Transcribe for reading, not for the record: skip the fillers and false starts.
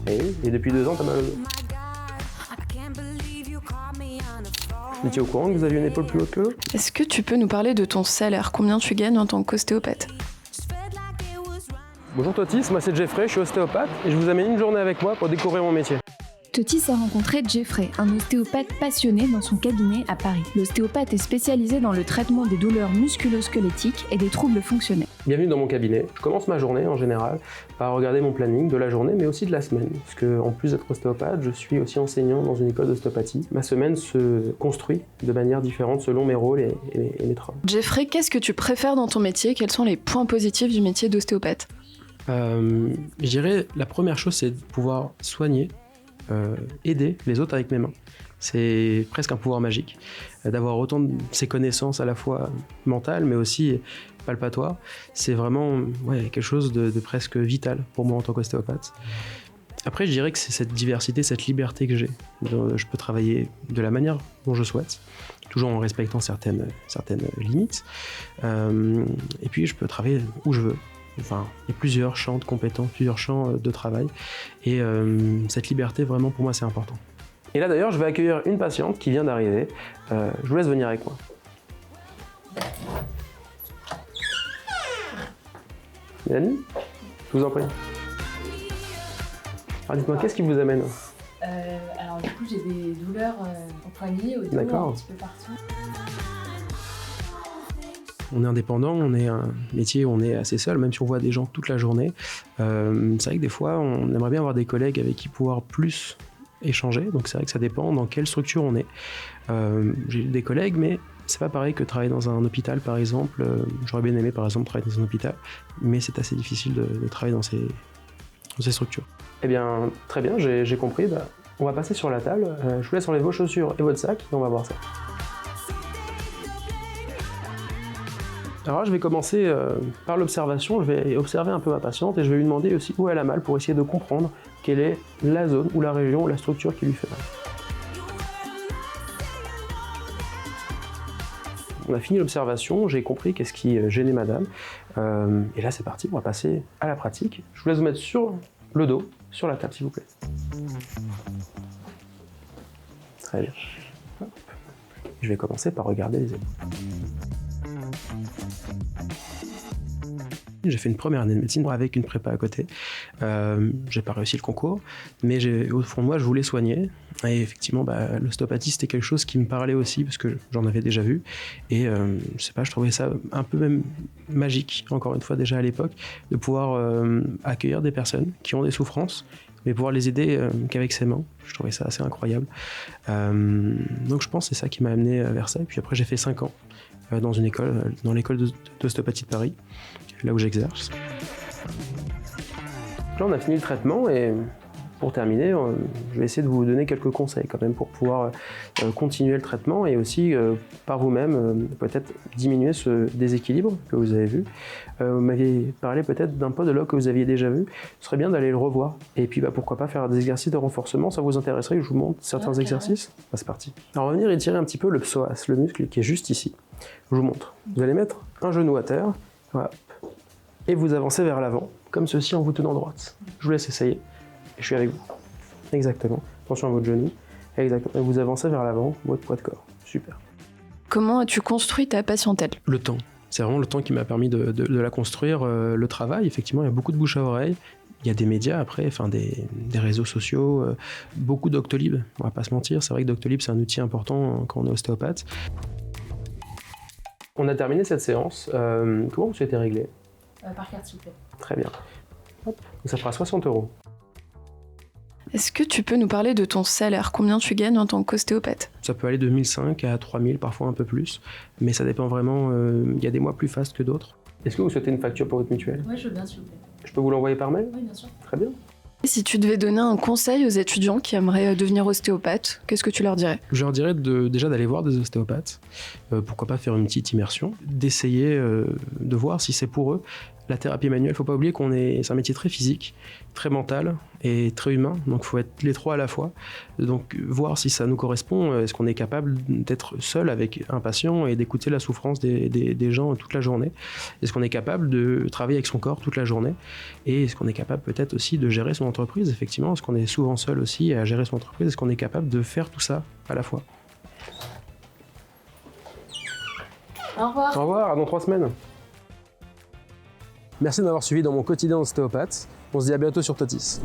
Et depuis 2 ans, t'as mal au dos. Vous étiez au courant que vous aviez une épaule plus haute que l'autre? Est-ce que tu peux nous parler de ton salaire? Combien tu gagnes en tant qu'ostéopathe? Bonjour Totis, moi c'est Jeffrey, je suis ostéopathe et je vous amène une journée avec moi pour découvrir mon métier. Totis a rencontré Jeffrey, un ostéopathe passionné dans son cabinet à Paris. L'ostéopathe est spécialisé dans le traitement des douleurs musculo-squelettiques et des troubles fonctionnels. Bienvenue dans mon cabinet. Je commence ma journée en général par regarder mon planning de la journée mais aussi de la semaine. Parce que en plus d'être ostéopathe, je suis aussi enseignant dans une école d'ostéopathie. Ma semaine se construit de manière différente selon mes rôles et mes travaux. Jeffrey, qu'est-ce que tu préfères dans ton métier? Quels sont les points positifs du métier d'ostéopathe? Je dirais la première chose, c'est de pouvoir soigner, aider les autres avec mes mains. C'est presque un pouvoir magique, d'avoir autant de ces connaissances à la fois mentales mais aussi palpatoires. C'est vraiment quelque chose de presque vital pour moi en tant qu'ostéopathe. Après, je dirais que c'est cette diversité, cette liberté que j'ai. Je peux travailler de la manière dont je souhaite, toujours en respectant certaines limites. Et puis, je peux travailler où je veux. Enfin, il y a plusieurs champs de compétences, plusieurs champs de travail. Et cette liberté, vraiment, pour moi, c'est important. Et là, d'ailleurs, je vais accueillir une patiente qui vient d'arriver. Je vous laisse venir avec moi. Mélanie, je vous en prie. Alors, dites-moi, qu'est-ce qui vous amène? Alors, du coup, j'ai des douleurs au poignet, au dos, un petit peu partout. On est indépendant, on est un métier où on est assez seul, même si on voit des gens toute la journée. C'est vrai que des fois, on aimerait bien avoir des collègues avec qui pouvoir plus échanger. Donc c'est vrai que ça dépend dans quelle structure on est. J'ai des collègues, mais c'est pas pareil que travailler dans un hôpital, par exemple. J'aurais bien aimé, par exemple, travailler dans un hôpital, mais c'est assez difficile de travailler dans ces structures. Eh bien, très bien, j'ai compris. On va passer sur la table. Je vous laisse enlever vos chaussures et votre sac, et on va voir ça. Alors là, je vais commencer par l'observation. Je vais observer un peu ma patiente et je vais lui demander aussi où elle a mal pour essayer de comprendre quelle est la zone ou la région ou la structure qui lui fait mal. On a fini l'observation, j'ai compris qu'est-ce qui gênait madame. Et là, c'est parti, on va passer à la pratique. Je vous laisse vous mettre sur le dos, sur la table, s'il vous plaît. Très bien. Hop. Je vais commencer par regarder les épaules. J'ai fait une première année de médecine avec une prépa à côté. J'ai pas réussi le concours, mais au fond de moi, je voulais soigner. Et effectivement, l'ostéopathie, c'était quelque chose qui me parlait aussi, parce que j'en avais déjà vu. Et je sais pas, je trouvais ça un peu même magique, encore une fois, déjà à l'époque, de pouvoir accueillir des personnes qui ont des souffrances, mais pouvoir les aider qu'avec ses mains. Je trouvais ça assez incroyable. Donc je pense que c'est ça qui m'a amené vers ça. Et puis après, j'ai fait 5 ans dans l'école d'ostéopathie de Paris, là où j'exerce. Là, on a fini le traitement et pour terminer, je vais essayer de vous donner quelques conseils quand même pour pouvoir continuer le traitement et aussi par vous-même peut-être diminuer ce déséquilibre que vous avez vu. Vous m'aviez parlé peut-être d'un podologue que vous aviez déjà vu. Ce serait bien d'aller le revoir et puis pourquoi pas faire des exercices de renforcement. Ça vous intéresserait que je vous montre certains exercices? C'est parti. Alors on va venir étirer un petit peu le psoas, le muscle qui est juste ici. Je vous montre. Vous allez mettre un genou à terre, voilà, et vous avancez vers l'avant, comme ceci en vous tenant droite. Je vous laisse essayer. Et je suis avec vous. Exactement. Attention à votre genou. Exactement. Et vous avancez vers l'avant, votre poids de corps. Super. Comment as-tu construit ta patientèle? Le temps. C'est vraiment le temps qui m'a permis de la construire. Le travail, effectivement, il y a beaucoup de bouche à oreille. Il y a des médias après, des réseaux sociaux, beaucoup Doctolib. On va pas se mentir. C'est vrai que Doctolib, c'est un outil important quand on est ostéopathe. On a terminé cette séance. Comment vous souhaitez régler? Par carte, s'il vous plaît. Très bien. Hop. Ça fera 60 €. Est-ce que tu peux nous parler de ton salaire? Combien tu gagnes en tant qu'ostéopathe? Ça peut aller de 1 500 à 3 000, parfois un peu plus. Mais ça dépend vraiment. Il y a des mois plus fastes que d'autres. Est-ce que vous souhaitez une facture pour votre mutuelle? Oui, je veux bien, s'il vous plaît. Je peux vous l'envoyer par mail? Oui, bien sûr. Très bien. Et si tu devais donner un conseil aux étudiants qui aimeraient devenir ostéopathe, qu'est-ce que tu leur dirais? Je leur dirais déjà d'aller voir des ostéopathes, pourquoi pas faire une petite immersion, d'essayer de voir si c'est pour eux. la thérapie manuelle, il ne faut pas oublier c'est un métier très physique, très mental et très humain, donc il faut être les trois à la fois. Donc voir si ça nous correspond, est-ce qu'on est capable d'être seul avec un patient et d'écouter la souffrance des gens toute la journée. Est-ce qu'on est capable de travailler avec son corps toute la journée et est-ce qu'on est capable peut-être aussi de gérer son entreprise, effectivement, est-ce qu'on est souvent seul aussi à gérer son entreprise, est-ce qu'on est capable de faire tout ça à la fois. Au revoir. Au revoir, à dans 3 semaines. Merci de m'avoir suivi dans mon quotidien d'ostéopathe. On se dit à bientôt sur Totis.